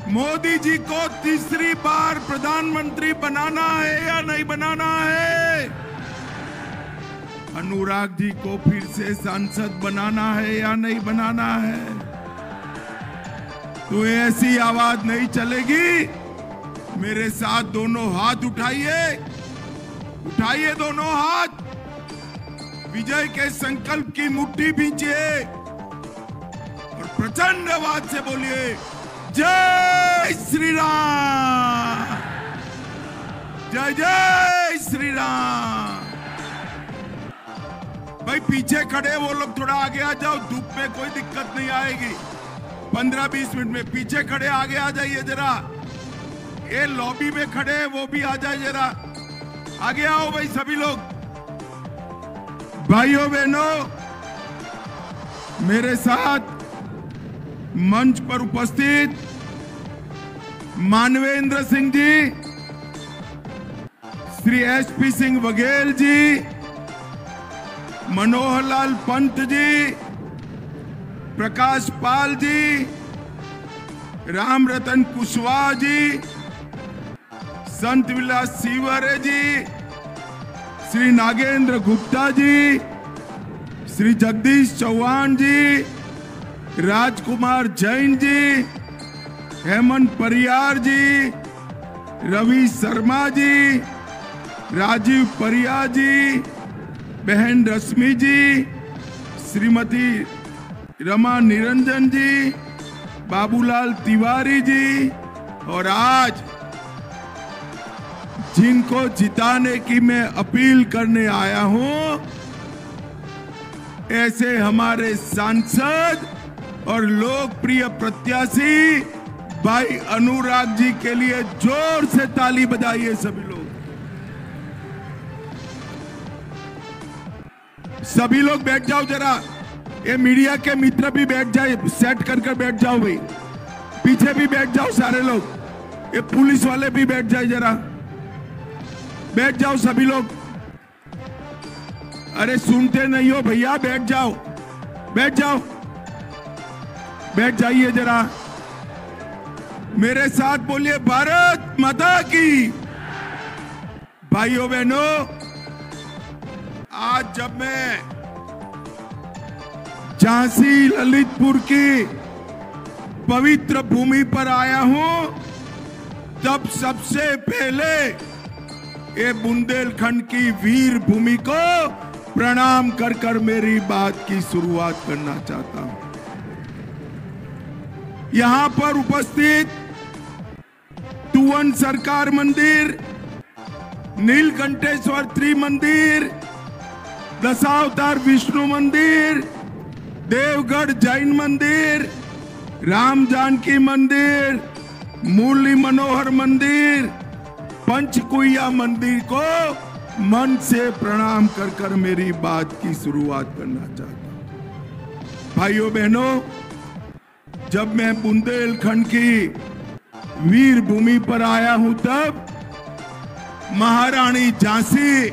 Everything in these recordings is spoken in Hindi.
मोदी जी को तीसरी बार प्रधानमंत्री बनाना है या नहीं बनाना है? अनुराग जी को फिर से सांसद बनाना है या नहीं बनाना है? तो ऐसी आवाज नहीं चलेगी। मेरे साथ दोनों हाथ उठाइए, उठाइए दोनों हाथ, विजय के संकल्प की मुट्ठी भींचिए और प्रचंड आवाज से बोलिए जय श्री राम, जय जय श्री राम। भाई पीछे खड़े वो लोग थोड़ा आगे आ जाओ, धूप में कोई दिक्कत नहीं आएगी। 15-20 मिनट में पीछे खड़े आगे आ जाइए जरा। ये लॉबी में खड़े हैं वो भी आ जाए जरा, आगे आओ भाई सभी लोग। भाइयों बहनों, मेरे साथ मंच पर उपस्थित मानवेंद्र सिंह जी, श्री SP सिंह बघेल जी, मनोहर लाल पंत जी, प्रकाश पाल जी, राम रतन कुशवाहा जी, संत विलास सीवरे जी, श्री नागेंद्र गुप्ता जी, श्री जगदीश चौहान जी, राजकुमार जैन जी, हेमंत परियार जी, रवि शर्मा जी, राजीव परिया जी, बहन रश्मि जी, श्रीमती रमा निरंजन जी, बाबूलाल तिवारी जी, और आज जिनको जिताने की मैं अपील करने आया हूं, ऐसे हमारे सांसद और लोकप्रिय प्रत्याशी भाई अनुराग जी के लिए जोर से ताली बजाइए सभी लोग। सभी लोग बैठ जाओ जरा, ये मीडिया के मित्र भी बैठ जाए, सेट कर बैठ जाओ भाई, पीछे भी बैठ जाओ सारे लोग, ये पुलिस वाले भी बैठ जाए जरा, बैठ जाओ सभी लोग। अरे सुनते नहीं हो भैया, बैठ जाओ, बैठ जाओ, बैठ जाइए जरा। मेरे साथ बोलिए भारत माता की। भाइयों बहनों, आज जब मैं झांसी ललितपुर की पवित्र भूमि पर आया हूं, तब सबसे पहले ये बुंदेलखंड की वीर भूमि को प्रणाम कर मेरी बात की शुरुआत करना चाहता हूं। यहां पर उपस्थित तुवन सरकार मंदिर, नीलकंठेश्वर त्रिमंदिर, दशावतार विष्णु मंदिर, देवगढ़ जैन मंदिर, राम जानकी मंदिर, मुरली मनोहर मंदिर, पंचकुइया मंदिर को मन से प्रणाम कर मेरी बात की शुरुआत करना चाहता हूं। भाइयों बहनों, जब मैं बुंदेलखंड की वीर भूमि पर आया हूं, तब महारानी झांसी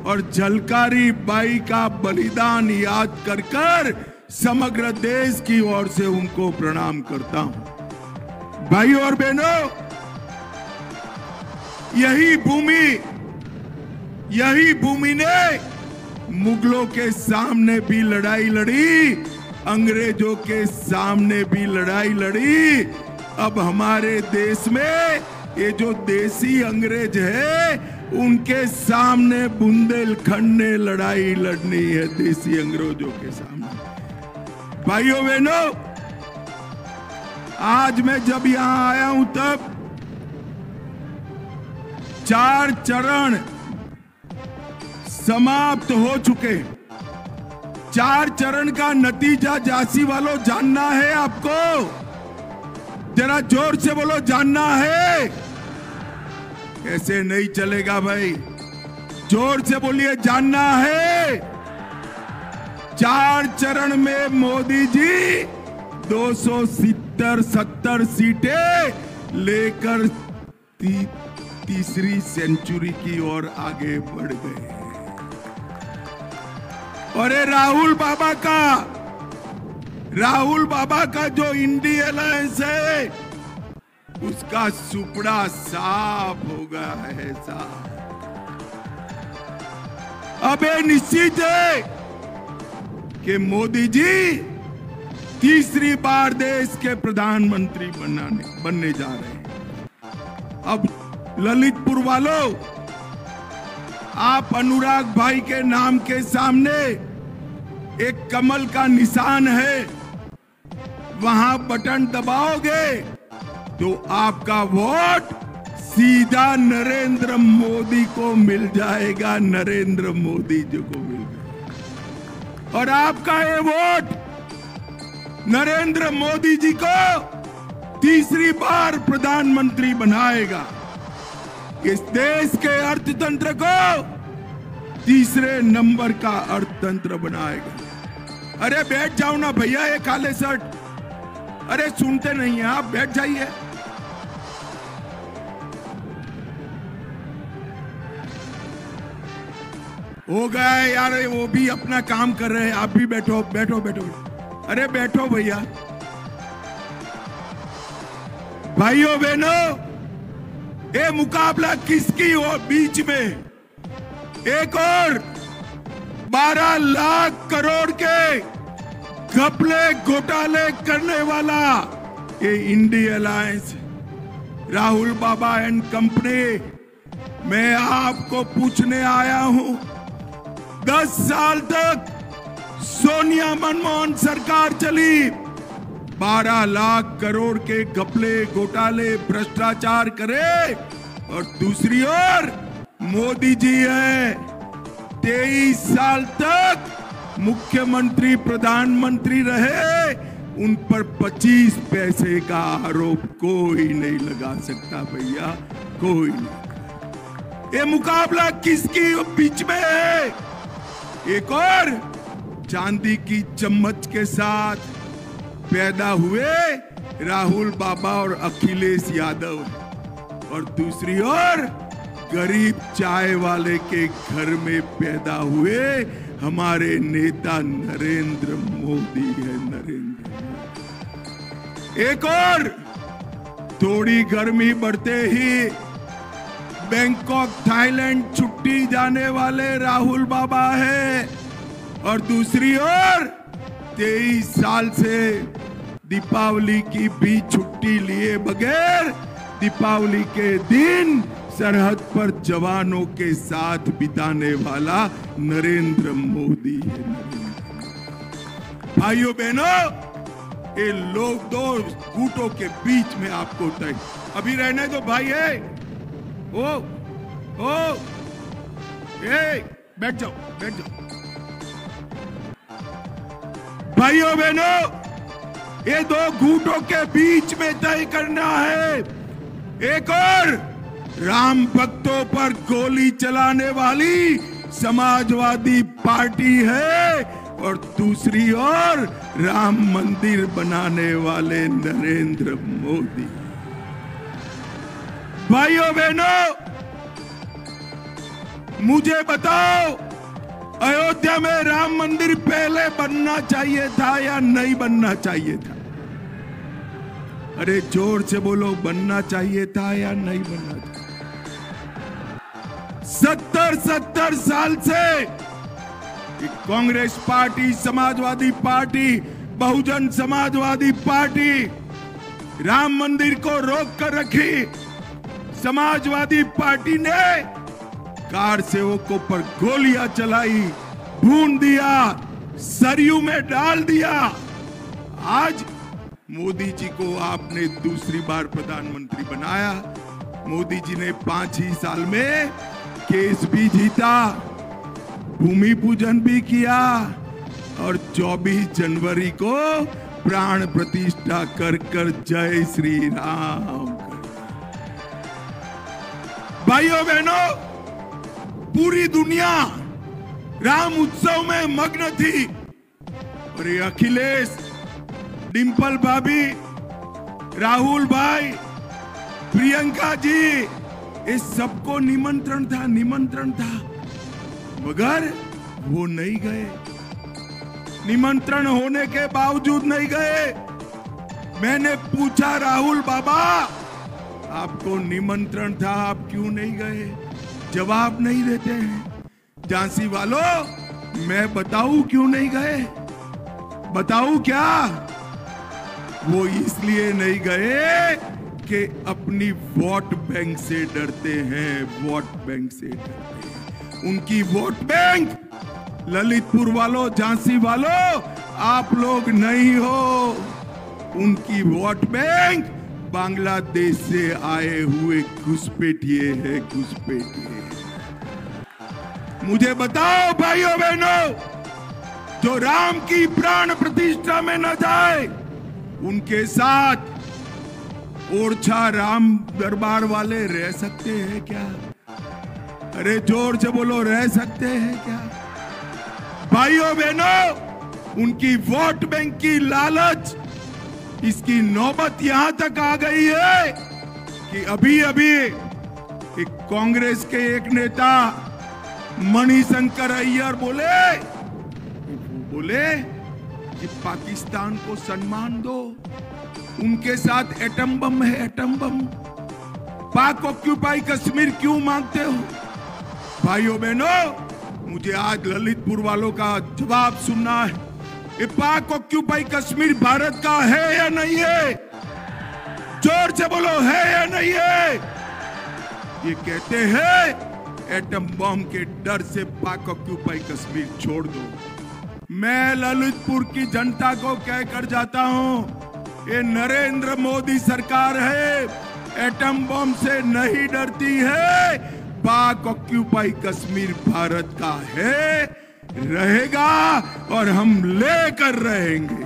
और झलकारी बाई का बलिदान याद कर समग्र देश की ओर से उनको प्रणाम करता हूं। भाइयों और बहनों, यही भूमि ने मुगलों के सामने भी लड़ाई लड़ी, अंग्रेजों के सामने भी लड़ाई लड़ी। अब हमारे देश में ये जो देसी अंग्रेज है, उनके सामने बुंदेलखंड ने लड़ाई लड़नी है, देसी अंग्रेजों के सामने। भाइयों बहनों, आज मैं जब यहां आया हूं, तब 4 चरण समाप्त हो चुके। 4 चरण का नतीजा झांसी वालों जानना है आपको? जरा जोर से बोलो, जानना है? ऐसे नहीं चलेगा भाई, जोर से बोलिए, जानना है? 4 चरण में मोदी जी 270 सीटें लेकर तीसरी सेंचुरी की ओर आगे बढ़ गए। और राहुल बाबा का जो इंडिया अलायंस है, उसका सुपड़ा साफ हो गया है साफ। अब ये निश्चित है कि मोदी जी तीसरी बार देश के प्रधानमंत्री बनने जा रहे हैं। अब ललितपुर वालों, आप अनुराग भाई के नाम के सामने एक कमल का निशान है, वहां बटन दबाओगे तो आपका वोट सीधा नरेंद्र मोदी को मिल जाएगा, नरेंद्र मोदी जी को मिल जाएगा। और आपका ये वोट नरेंद्र मोदी जी को तीसरी बार प्रधानमंत्री बनाएगा, इस देश के अर्थतंत्र को तीसरे नंबर का अर्थतंत्र बनाएगा। अरे बैठ जाओ ना भैया, ये काले शर्ट, अरे सुनते नहीं हैं आप, बैठ जाइए। हो गया यार, वो भी अपना काम कर रहे हैं, आप भी बैठो बैठो बैठो, अरे बैठो भैया। भाइयों बहनों, ये मुकाबला किसकी हो बीच में? एक और 12 लाख करोड़ के घपले घोटाले करने वाला ये India alliance, Rahul Baba and company. मैं आपको पूछने आया हूं, 10 साल तक सोनिया मनमोहन सरकार चली, 12 लाख करोड़ के घपले घोटाले भ्रष्टाचार करे, और दूसरी ओर मोदी जी है, 23 साल तक मुख्यमंत्री प्रधानमंत्री रहे, उन पर 25 पैसे का आरोप कोई नहीं लगा सकता भैया, कोई नहीं। ये मुकाबला किसकी बीच में है? एक और चांदी की चम्मच के साथ पैदा हुए राहुल बाबा और अखिलेश यादव, और दूसरी ओर गरीब चाय वाले के घर में पैदा हुए हमारे नेता नरेंद्र मोदी है, नरेंद्र मोदी। एक और थोड़ी गर्मी बढ़ते ही बैंकॉक थाईलैंड छुट्टी जाने वाले राहुल बाबा है, और दूसरी ओर 23 साल से दीपावली की भी छुट्टी लिए बगैर दीपावली के दिन सरहद पर जवानों के साथ बिताने वाला नरेंद्र मोदी है। भाइयों बहनों, ये लोग दो गुटों के बीच में आपको तय, अभी रहने दो भाई। है ओ ए बैठ जाओ बैठ जाओ। भाइयों बहनों, ये दो गुटों के बीच में तय करना है। एक और राम भक्तों पर गोली चलाने वाली समाजवादी पार्टी है, और दूसरी ओर राम मंदिर बनाने वाले नरेंद्र मोदी। भाइयों बहनों, मुझे बताओ, अयोध्या में राम मंदिर पहले बनना चाहिए था या नहीं बनना चाहिए था? अरे जोर से बोलो, बनना चाहिए था या नहीं बनना चाहिए? 70 साल से Congress party, Samajwadi party, Bahujan Samajwadi party Ram मंदिर को रोक कर रखी। समाजवादी पार्टी ने कार सेवकों पर गोलियां चलाई, भून दिया, सरयू में डाल दिया। आज मोदी जी को आपने दूसरी बार प्रधानमंत्री बनाया। मोदी जी ने 5 ही साल में केस भी जीता, भूमि पूजन भी किया, और 24 जनवरी को प्राण प्रतिष्ठा कर जय श्री राम कर। भाइयों बहनों, पूरी दुनिया राम उत्सव में मग्न थी, और ये अखिलेश, डिंपल भाभी, राहुल भाई, प्रियंका जी, इस सबको निमंत्रण था, मगर वो नहीं गए। निमंत्रण होने के बावजूद नहीं गए। मैंने पूछा, राहुल बाबा आपको निमंत्रण था, आप क्यों नहीं गए? जवाब नहीं देते हैं। झांसी वालों, मैं बताऊं क्यों नहीं गए? बताऊं क्या? वो इसलिए नहीं गए कि अपनी वोट बैंक से डरते हैं, वोट बैंक से डरते हैं। उनकी वोट बैंक, ललितपुर वालों, झांसी वालों, आप लोग नहीं हो। उनकी वोट बैंक बांग्लादेश से आए हुए घुसपैठिए है, घुसपैठिए। मुझे बताओ भाइयों बहनों, जो राम की प्राण प्रतिष्ठा में न जाए, उनके साथ ओरछा राम दरबार वाले रह सकते हैं क्या? अरे जोर से बोलो, रह सकते हैं क्या? भाइयों बहनों, उनकी वोट बैंक की लालच, इसकी नौबत यहां तक आ गई है कि अभी अभी एक कांग्रेस के एक नेता मणिशंकर अय्यर बोले कि पाकिस्तान को सम्मान दो, उनके साथ एटम बम है, एटम बम। पाक ऑक्यूपाई कश्मीर क्यों मांगते हो? भाइयों बहनों, मुझे आज ललितपुर वालों का जवाब सुनना है। ये पाक ऑक्यूपाई कश्मीर भारत का है या नहीं है? जोर से बोलो, है या नहीं है? ये कहते हैं एटम बम के डर से पाक ऑक्यूपाई कश्मीर छोड़ दो। मैं ललितपुर की जनता को कहकर जाता हूं, ये नरेंद्र मोदी सरकार है, एटम बम से नहीं डरती है। पाक ऑक्यूपाई कश्मीर भारत का है, रहेगा और हम लेकर रहेंगे।